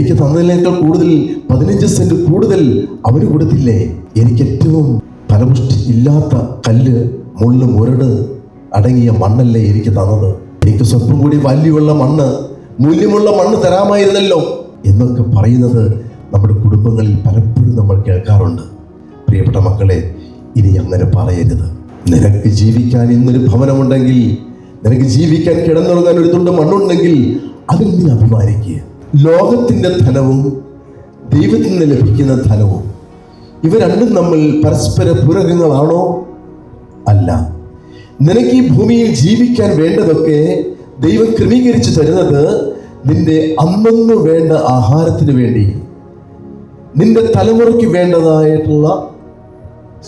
എനിക്ക് തന്നതിനേക്കാൾ കൂടുതൽ 15 സെന്റ് കൂടുതൽ അവന് കൊടുത്തില്ലേ? എനിക്ക് ഏറ്റവും ഫലപുഷ്ടി ഇല്ലാത്ത കല്ല്, മുള്ള്, മുരട് അടങ്ങിയ മണ്ണല്ലേ എനിക്ക് തന്നത്? എനിക്ക് സ്വല്പം കൂടി വാല്യുള്ള മണ്ണ്, മൂല്യമുള്ള മണ്ണ് തരാമായിരുന്നല്ലോ എന്നൊക്കെ പറയുന്നത് നമ്മുടെ കുടുംബങ്ങളിൽ പലപ്പോഴും നമ്മൾ കേൾക്കാറുണ്ട്. പ്രിയപ്പെട്ട മക്കളെ, ഇനി അങ്ങനെ പറയരുത്. നിനക്ക് ജീവിക്കാൻ ഇന്നൊരു ഭവനമുണ്ടെങ്കിൽ, നിനക്ക് ജീവിക്കാൻ കിടന്നുറങ്ങാൻ ഒരു തുണ്ട് മണ്ണുണ്ടെങ്കിൽ അതിൽ നീ അഭിമാനിക്കുക. ലോകത്തിന്റെ ധനവും ദൈവത്തിൽ നിന്ന് ലഭിക്കുന്ന ധനവും ഇവ രണ്ടും നമ്മൾ പരസ്പര പൂരകങ്ങളാണോ? അല്ല. നിനക്ക് ഈ ഭൂമിയിൽ ജീവിക്കാൻ വേണ്ടതൊക്കെ ദൈവം ക്രമീകരിച്ചു തരുന്നത് നിന്റെ അന്നു വേണ്ട ആഹാരത്തിന് വേണ്ടി, നിന്റെ തലമുറയ്ക്ക് വേണ്ടതായിട്ടുള്ള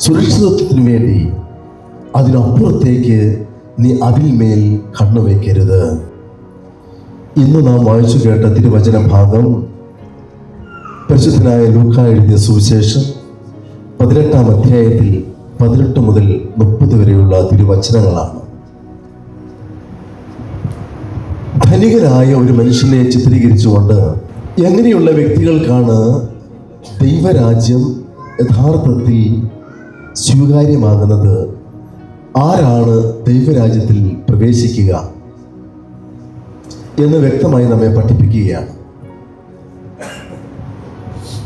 സുരക്ഷിതത്വത്തിന് വേണ്ടി. അതിനപ്പുറത്തേക്ക് നീ അതിന്മേൽ കണ്ണുവയ്ക്കരുത്. ഇന്ന് നാം വായിച്ചു കേട്ട തിരുവചന ഭാഗം പരിശുദ്ധനായ ലൂക്കാ എഴുതിയ സുവിശേഷം 18-ാം അധ്യായത്തിൽ 18 മുതൽ 30 വരെയുള്ള തിരുവചനങ്ങളാണ്. ധനികനായ ഒരു മനുഷ്യനെ ചിത്രീകരിച്ചുകൊണ്ട് എങ്ങനെയുള്ള വ്യക്തികൾക്കാണ് ദൈവരാജ്യം യഥാർത്ഥത്തിൽ സ്വീകാര്യമാകുന്നത്, ആരാണ് ദൈവരാജ്യത്തിൽ പ്രവേശിക്കുക എന്ന് വ്യക്തമായി നമ്മെ പഠിപ്പിക്കുകയാണ്.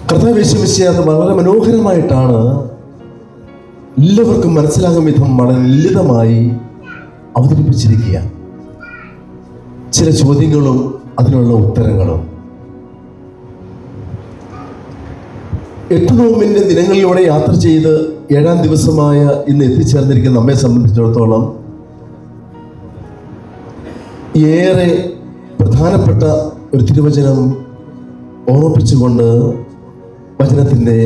കർത്താവ് യേശു മിശിഹാ അത് വളരെ മനോഹരമായിട്ടാണ് എല്ലാവർക്കും മനസ്സിലാകും വിധം വളരെ ലളിതമായി അവതരിപ്പിച്ചിരിക്കുക. ചില ചോദ്യങ്ങളും അതിനുള്ള ഉത്തരങ്ങളും 8 നോമ്പിന്റെ ദിനങ്ങളിലൂടെ യാത്ര ചെയ്ത് 7-ാം ദിവസമായ ഇന്ന് എത്തിച്ചേർന്നിരിക്കുന്ന നമ്മെ സംബന്ധിച്ചിടത്തോളം ഏറെ പ്രധാനപ്പെട്ട ഒരു തിരുവചനം ഓർമ്മിപ്പിച്ചുകൊണ്ട് വചനത്തിൻ്റെ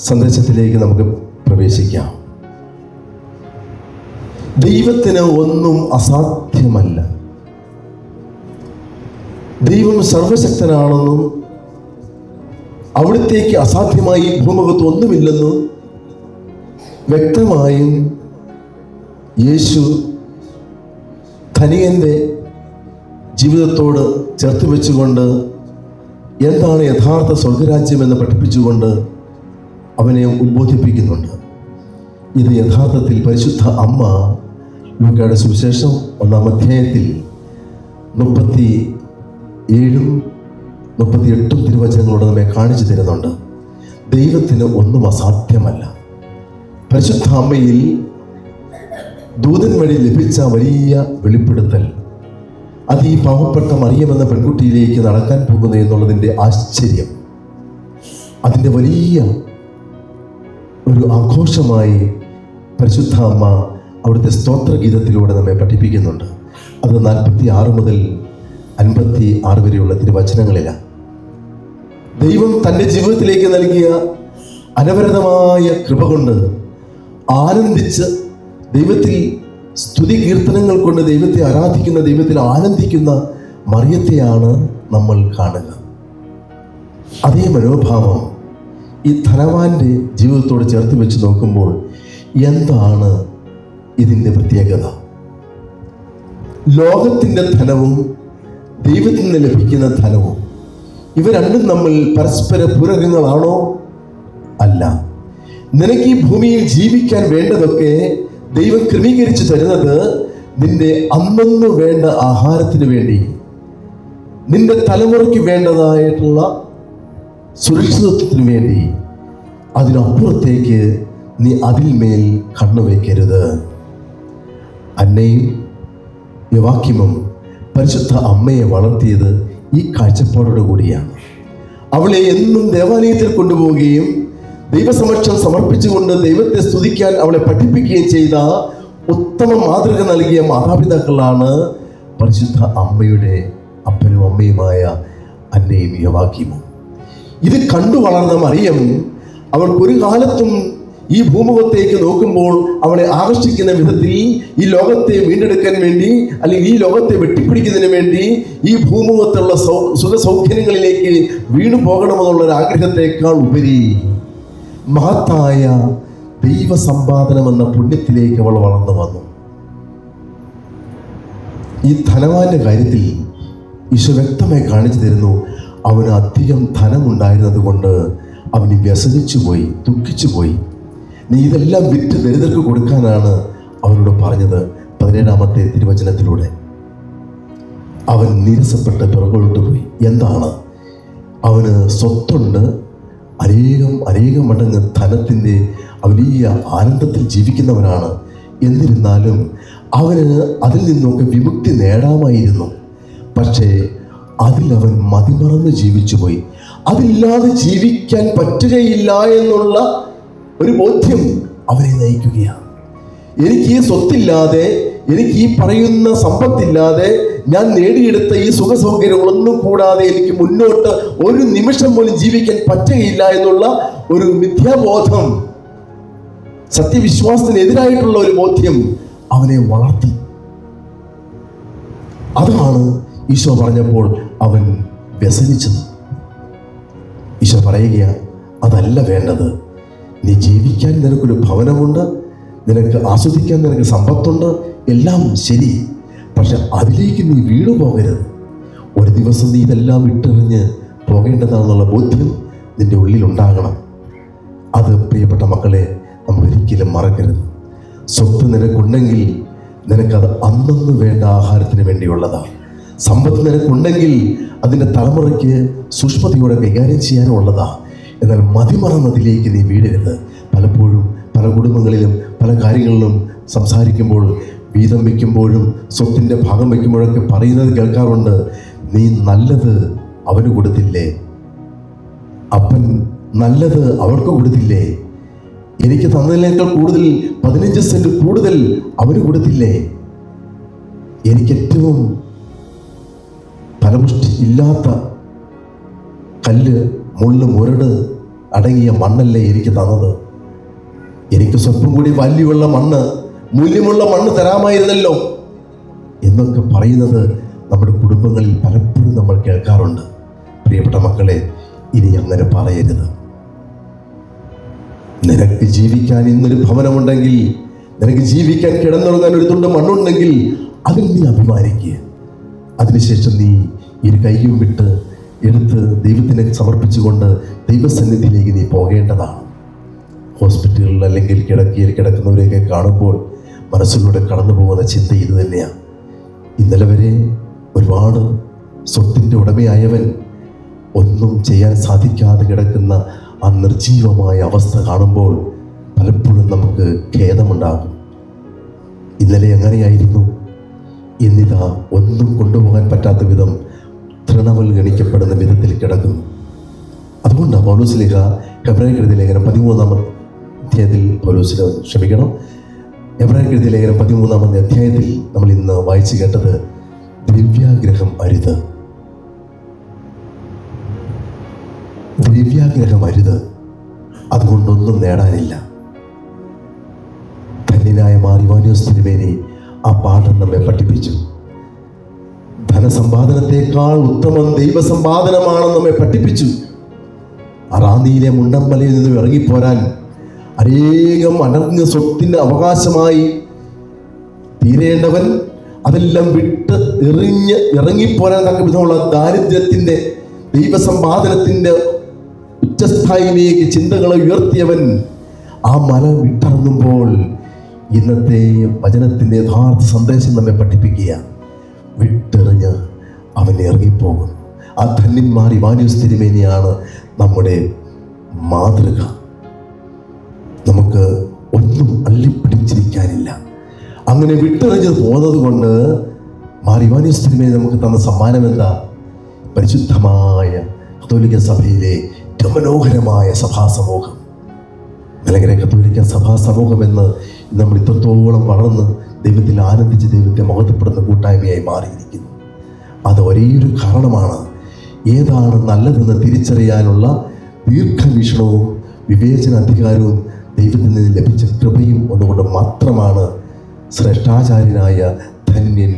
സന്ദേശത്തിലേക്ക് നമുക്ക് പ്രവേശിക്കാം. ദൈവത്തിന് ഒന്നും അസാധ്യമല്ല. ദൈവം സർവശക്തനാണെന്നും അവിടത്തേക്ക് അസാധ്യമായി ഭൂമുഖത്ത് ഒന്നുമില്ലെന്നും വ്യക്തമായും യേശു ധനികന്റെ ജീവിതത്തോട് ചേർത്ത് വെച്ചുകൊണ്ട് എന്താണ് യഥാർത്ഥ സ്വർഗരാജ്യം എന്ന് പഠിപ്പിച്ചുകൊണ്ട് അവനെ ഉദ്ബോധിപ്പിക്കുന്നുണ്ട്. ഇത് യഥാർത്ഥത്തിൽ പരിശുദ്ധ അമ്മ ലൂക്കായുടെ സുവിശേഷം 1-ാം അധ്യായത്തിൽ 37-ഉം 38-ഉം തിരുവചനങ്ങളോട് നമ്മെ കാണിച്ചു തരുന്നുണ്ട്. ദൈവത്തിന് ഒന്നും അസാധ്യമല്ല. പരിശുദ്ധ അമ്മയിൽ ദൂതൻ വഴി ലഭിച്ച വലിയ വെളിപ്പെടുത്തൽ, അത് ഈ പാവപ്പെട്ട മറിയം എന്ന പെൺകുട്ടിയിലേക്ക് നടക്കാൻ പോകുന്നു എന്നുള്ളതിൻ്റെ ആശ്ചര്യം, അതിൻ്റെ വലിയ ഒരു ആഘോഷമായി പരിശുദ്ധ അമ്മ അവിടുത്തെ സ്തോത്രഗീതത്തിലൂടെ നമ്മെ പഠിപ്പിക്കുന്നുണ്ട്. അത് 46 മുതൽ 56 വരെയുള്ള തിരുവചനങ്ങളിലാണ്. ദൈവം തൻ്റെ ജീവിതത്തിലേക്ക് നൽകിയ അനവരതമായ കൃപ കൊണ്ട് ആനന്ദിച്ച് ദൈവത്തിൽ സ്തുതി കീർത്തനങ്ങൾ കൊണ്ട് ദൈവത്തെ ആരാധിക്കുന്ന, ദൈവത്തിൽ ആനന്ദിക്കുന്ന മറിയത്തെയാണ് നമ്മൾ കാണുക. അതേ മനോഭാവം ഈ ധനവാന്റെ ജീവിതത്തോട് ചേർത്ത് വെച്ച് നോക്കുമ്പോൾ എന്താണ് ഇതിൻ്റെ പ്രത്യേകത? ലോകത്തിൻ്റെ ധനവും ദൈവത്തിൽ നിന്ന് ലഭിക്കുന്ന ധനവും ഇവ രണ്ടും നമ്മൾ പരസ്പര പൂരകങ്ങളാണോ? അല്ല. നിനക്ക് ഈ ഭൂമിയിൽ ജീവിക്കാൻ വേണ്ടതൊക്കെ ദൈവം ക്രമീകരിച്ചു തരുന്നത് നിന്റെ അന്നു വേണ്ട ആഹാരത്തിന് വേണ്ടി, നിന്റെ തലമുറയ്ക്ക് വേണ്ടതായിട്ടുള്ള സുരക്ഷിതത്വത്തിന് വേണ്ടി. അതിനപ്പുറത്തേക്ക് നീ അതിന്മേൽ കണ്ണുവയ്ക്കരുത്. അന്നയും യോവാക്യമും പരിശുദ്ധ അമ്മയെ വളർത്തിയത് ഈ കാഴ്ചപ്പാടോടു കൂടിയാണ്. അവളെ എന്നും ദേവാലയത്തിൽ കൊണ്ടുപോവുകയും ദൈവസമക്ഷം സമർപ്പിച്ചുകൊണ്ട് ദൈവത്തെ സ്തുതിക്കാൻ അവളെ പഠിപ്പിക്കുകയും ചെയ്ത ഉത്തമ മാതൃക നൽകിയ മാതാപിതാക്കളാണ് പരിശുദ്ധ അമ്മയുടെ അപ്പനും അമ്മയുമായ അന്നയും യോവാക്യമും. ഇത് കണ്ടു വളർന്ന മറിയം അവൾക്കൊരു കാലത്തും ഈ ഭൂമുഖത്തേക്ക് നോക്കുമ്പോൾ അവളെ ആകർഷിക്കുന്ന വിധത്തിൽ ഈ ലോകത്തെ വീണ്ടെടുക്കാൻ വേണ്ടി, അല്ലെങ്കിൽ ഈ ലോകത്തെ വെട്ടിപ്പിടിക്കുന്നതിന് വേണ്ടി ഈ ഭൂമുഖത്തുള്ള സുഖസൗകര്യങ്ങളിലേക്ക് വീണു പോകണമെന്നുള്ളൊരു ആഗ്രഹത്തെക്കാൾ ഉപരി മഹത്തായ ദൈവസമ്പാദനം എന്ന പുണ്യത്തിലേക്ക് അവൾ വളർന്നു വന്നു. ഈ ധനവാന്റെ കാര്യത്തിൽ ഈശോ വ്യക്തമായി കാണിച്ചു തരുന്നു, അവന് അധികം ധനമുണ്ടായിരുന്നത് കൊണ്ട് അവന് വ്യസനിച്ചു പോയി, ദുഃഖിച്ചു പോയി. നീ ഇതെല്ലാം വിറ്റ് ദരിദ്രർക്ക് കൊടുക്കാനാണ് അവനോട് പറഞ്ഞത്. 17-ാമത്തെ തിരുവചനത്തിലൂടെ അവൻ നീരസപ്പെട്ട് പിറകോട്ട് പോയി. എന്താണ്? അവന് സ്വത്തുണ്ട്, അനേകം മടങ്ങ് ധനത്തിൻ്റെ വലിയ ആനന്ദത്തിൽ ജീവിക്കുന്നവനാണ്. എന്നിരുന്നാലും അവന് അതിൽ നിന്നൊക്കെ വിമുക്തി നേടാമായിരുന്നു. പക്ഷേ അതിലവൻ മതിമറന്ന് ജീവിച്ചു പോയി. അതില്ലാതെ ജീവിക്കാൻ പറ്റുകയില്ല എന്നുള്ള ഒരു ബോധ്യം അവനെ നയിക്കുകയാണ്. എനിക്ക് ഈ സ്വത്തില്ലാതെ, എനിക്ക് ഈ പറയുന്ന സമ്പത്തില്ലാതെ, ഞാൻ നേടിയെടുത്ത ഈ സുഖസൗകര്യങ്ങളൊന്നും കൂടാതെ എനിക്ക് മുന്നോട്ട് ഒരു നിമിഷം പോലും ജീവിക്കാൻ പറ്റുകയില്ല എന്നുള്ള ഒരു മിഥ്യാബോധം, സത്യവിശ്വാസത്തിനെതിരായിട്ടുള്ള ഒരു ബോധ്യം അവനെ വളർത്തി. അതാണ് ഈശോ പറഞ്ഞപ്പോൾ അവൻ വ്യസനിച്ചത്. ഈശോ പറയുകയാണ്, അതല്ല വേണ്ടത്. നീ ജീവിക്കാൻ നിനക്കൊരു ഭവനമുണ്ട്, നിനക്ക് ആസ്വദിക്കാൻ നിനക്ക് സമ്പത്തുണ്ട്, എല്ലാം ശരി. പക്ഷെ അതിലേക്ക് നീ വീണു പോകരുത്. ഒരു ദിവസം നീ ഇതെല്ലാം ഇട്ടെറിഞ്ഞ് പോകേണ്ടതാണെന്നുള്ള ബോധ്യം നിന്റെ ഉള്ളിലുണ്ടാകണം. അത് പ്രിയപ്പെട്ട മക്കളെ, നമ്മൾ ഒരിക്കലും മറക്കരുത്. സ്വത്ത് നിനക്കുണ്ടെങ്കിൽ നിനക്കത് അന്നന്ന് വേണ്ട ആഹാരത്തിന് വേണ്ടിയുള്ളതാണ്. സമ്പത്ത് നിനക്കുണ്ടെങ്കിൽ അതിൻ്റെ തലമുറയ്ക്ക് സൂക്ഷ്മതയോടെ കൈകാര്യം ചെയ്യാനുള്ളതാണ്. എന്നാൽ മതിമറന്നതിലേക്ക് നീ വീഴരുത്. പലപ്പോഴും പല കുടുംബങ്ങളിലും പല കാര്യങ്ങളിലും സംസാരിക്കുമ്പോൾ, വീതം വയ്ക്കുമ്പോഴും സ്വത്തിൻ്റെ ഭാഗം വയ്ക്കുമ്പോഴൊക്കെ പറയുന്നത് കേൾക്കാറുണ്ട്, നീ നല്ലത് അവന് കൊടുത്തില്ലേ, അപ്പൻ നല്ലത് അവർക്ക് കൊടുത്തില്ലേ, എനിക്ക് തന്നതിനേക്കാൾ കൂടുതൽ 15 സെന്റ് കൂടുതൽ അവന് കൊടുത്തില്ലേ, എനിക്കേറ്റവും ഫലപുഷ്ടി ഇല്ലാത്ത കല്ല്, മുള്ള്, മുരട് അടങ്ങിയ മണ്ണല്ലേ എനിക്ക് തന്നത്, എനിക്ക് സ്വല്പം കൂടി വാല്യുള്ള മണ്ണ്, മൂല്യമുള്ള മണ്ണ് തരാമായിരുന്നല്ലോ എന്നൊക്കെ പറയുന്നത് നമ്മുടെ കുടുംബങ്ങളിൽ പലപ്പോഴും നമ്മൾ കേൾക്കാറുണ്ട്. പ്രിയപ്പെട്ട മക്കളെ, ഇനി അങ്ങനെ പറയരുത്. നിനക്ക് ജീവിക്കാൻ ഇന്നൊരു ഭവനമുണ്ടെങ്കിൽ, നിനക്ക് ജീവിക്കാൻ കിടന്നുറങ്ങാൻ ഒരു തുണ്ട് മണ്ണുണ്ടെങ്കിൽ അതിൽ നീ അഭിമാനിക്കുക. അതിനുശേഷം നീ ഇരു കൈയും വിട്ട് എടുത്ത് ദൈവത്തിനെ സമർപ്പിച്ചുകൊണ്ട് ദൈവസന്നിധിയിലേക്ക് നീ പോകേണ്ടതാണ്. ഹോസ്പിറ്റലുകളിൽ അല്ലെങ്കിൽ കിടക്കയിൽ കിടക്കുന്നവരെയൊക്കെ കാണുമ്പോൾ മനസ്സിലൂടെ കടന്നു പോകുന്ന ചിന്ത ഇത് തന്നെയാണ്. ഇന്നലെ വരെ ഒരുപാട് സ്വത്തിൻ്റെ ഉടമയായവൻ ഒന്നും ചെയ്യാൻ സാധിക്കാതെ കിടക്കുന്ന ആ നിർജീവമായ അവസ്ഥ കാണുമ്പോൾ പലപ്പോഴും നമുക്ക് ഖേദമുണ്ടാകും. ഇന്നലെ എങ്ങനെയായിരുന്നു, ഇന്നിതാ ഒന്നും കൊണ്ടുപോകാൻ പറ്റാത്ത വിധം തൃണവൽഗണിക്കപ്പെടുന്ന വിധത്തിൽ കിടക്കുന്നു. അതുകൊണ്ടാണ് പൗലോസ്ലീഹ എബ്രായർക്കെഴുതിയ ലേഖനം 13-ാം അധ്യായത്തിൽ എബ്രായർക്കെഴുതിയ ലേഖനം 13-ാം അധ്യായത്തിൽ നമ്മൾ ഇന്ന് വായിച്ചു കേട്ടത്, ദ്രവ്യാഗ്രഹം അരുത്, ദ്രവ്യാഗ്രഹം അരുത്, അതുകൊണ്ടൊന്നും നേടാനില്ല. ധന്യനായ മാർ ഇവാനിയോസ് തിരുമേനി ആ പാഠം നമ്മെ പഠിപ്പിച്ചു. ധനസമ്പാദനത്തെക്കാൾ ഉത്തമം ദൈവസമ്പാദനമാണെന്ന് നമ്മെ പഠിപ്പിച്ചു. അറാന്നിയിലെ മുണ്ടമ്പലയിൽ നിന്നും ഇറങ്ങിപ്പോരാൻ അനേകം അനർഘ സ്വത്തിന് അവകാശമായി തീരേണ്ടവൻ അതെല്ലാം വിട്ട് ഇറങ്ങിപ്പോരാൻ തക്ക വിധമുള്ള ദാരിദ്ര്യത്തിൻ്റെ, ദൈവസമ്പാദനത്തിൻ്റെ ഉച്ചസ്ഥായിലേക്ക് ചിന്തകളെ ഉയർത്തിയവൻ ആ മല വിട്ടിറങ്ങുമ്പോൾ ഇന്നത്തെ വചനത്തിൻ്റെ യഥാർത്ഥ സന്ദേശം നമ്മെ പഠിപ്പിക്കുക. വിട്ടെറിഞ്ഞ് അവൻ ഇറങ്ങിപ്പോകും. ആ ധന്യന്മാർ ഇവാനിയോസ് തിരുമേനിയാണ് നമ്മുടെ മാതൃക. നമുക്ക് ഒന്നും അള്ളിപ്പിടിച്ചിരിക്കാനില്ല. അങ്ങനെ വിട്ടെറിഞ്ഞ് പോകുന്നത് കൊണ്ട് മാർ ഇവാനിയോസ് തിരുമേനി നമുക്ക് തന്ന സമ്മാനം എന്താ? പരിശുദ്ധമായ കത്തോലിക്ക സഭയിലെ ഏറ്റവും മനോഹരമായ സഭാസമൂഹം. മലങ്കര കത്തോലിക്ക സഭാസമൂഹം എന്ന് നമ്മൾ ഇത്രത്തോളം വളർന്ന് ദൈവത്തിൽ ആനന്ദിച്ച് ദൈവത്തെ മഹത്വപ്പെടുന്ന കൂട്ടായ്മയായി മാറിയിരിക്കുന്നു. അത് ഒരേയൊരു കാരണമാണ്, ഏതാണ് നല്ലതെന്ന് തിരിച്ചറിയാനുള്ള ദീർഘവീക്ഷണവും വിവേചന അധികാരവും ദൈവത്തിൽ നിന്ന് ലഭിച്ച കൃപയും ഒന്നുകൊണ്ട് മാത്രമാണ് ശ്രേഷ്ഠാചാര്യനായ ധന്യൻ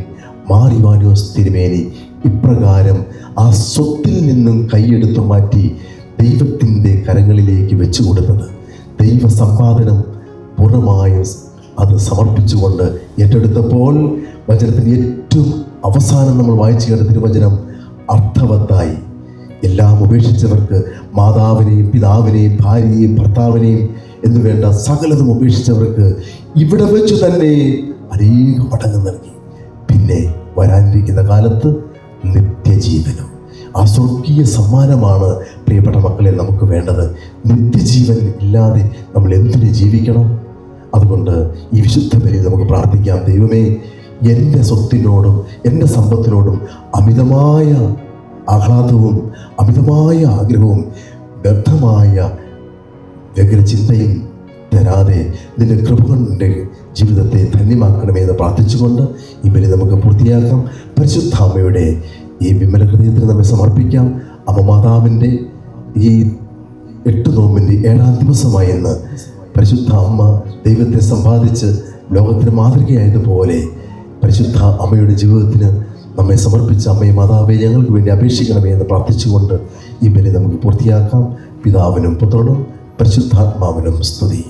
മാർ ഇവാനിയോസ് തിരുമേനി ഇപ്രകാരം ആ സ്വത്തിൽ നിന്നും കൈയെടുത്തു മാറ്റി ദൈവത്തിൻ്റെ കരങ്ങളിലേക്ക് വെച്ചു കൊടുത്തത്. ദൈവസമ്പാദനം പൂർണ്ണമായും അത് സമർപ്പിച്ചുകൊണ്ട് ഏറ്റെടുത്തപ്പോൾ വചനത്തിൻ്റെ ഏറ്റവും അവസാനം നമ്മൾ വായിച്ചു കേട്ട തിരുവചനം അർത്ഥവത്തായി. എല്ലാം ഉപേക്ഷിച്ചവർക്ക്, മാതാവിനെയും പിതാവിനെയും ഭാര്യയെയും ഭർത്താവിനെയും എന്ന് വേണ്ട സകലതും ഉപേക്ഷിച്ചവർക്ക് ഇവിടെ വെച്ച് തന്നെ അനേക മടങ്ങ് നൽകി. പിന്നെ വരാനിരിക്കുന്ന കാലത്ത് നിത്യജീവനും. ആ സ്വർഗീയ സമ്മാനമാണ് പ്രിയപ്പെട്ട മക്കളെ നമുക്ക് വേണ്ടത്. നിത്യജീവൻ ഇല്ലാതെ നമ്മൾ എന്തിനു ജീവിക്കണം? അതുകൊണ്ട് ഈ വിശുദ്ധ ബലി നമുക്ക് പ്രാർത്ഥിക്കാം. ദൈവമേ, എൻ്റെ സ്വത്തിനോടും എൻ്റെ സമ്പത്തിനോടും അമിതമായ ആഹ്ലാദവും അമിതമായ ആഗ്രഹവും വ്യർത്ഥമായ വ്യഗ്രചിന്തയും തരാതെ നിന്റെ കൃപ കൊണ്ട് ജീവിതത്തെ ധന്യമാക്കണമേ എന്ന് പ്രാർത്ഥിച്ചുകൊണ്ട് ഈ ബലി നമുക്ക് പൂർത്തിയാക്കാം. പരിശുദ്ധ അമ്മയുടെ ഈ വിമല ഹൃദയത്തിന് നമ്മെ സമർപ്പിക്കാം. അമ്മ മാതാവിൻ്റെ ഈ 8 നോമ്പിൻ്റെ 7-ാം ദിവസമായി ഇന്ന് പരിശുദ്ധ അമ്മ ദൈവത്തെ സമ്പാദിച്ച് ലോകത്തിന് മാതൃകയായതുപോലെ പരിശുദ്ധ അമ്മയുടെ ജീവിതത്തിന് നമ്മെ സമർപ്പിച്ച അമ്മയെ മാതാവെ ഞങ്ങൾക്ക് വേണ്ടി അപേക്ഷിക്കണമേ എന്ന് പ്രാർത്ഥിച്ചുകൊണ്ട് ഈ ബലി നമുക്ക് പൂർത്തിയാക്കാം. പിതാവിനും പുത്രനും പരിശുദ്ധാത്മാവിനും സ്തുതി.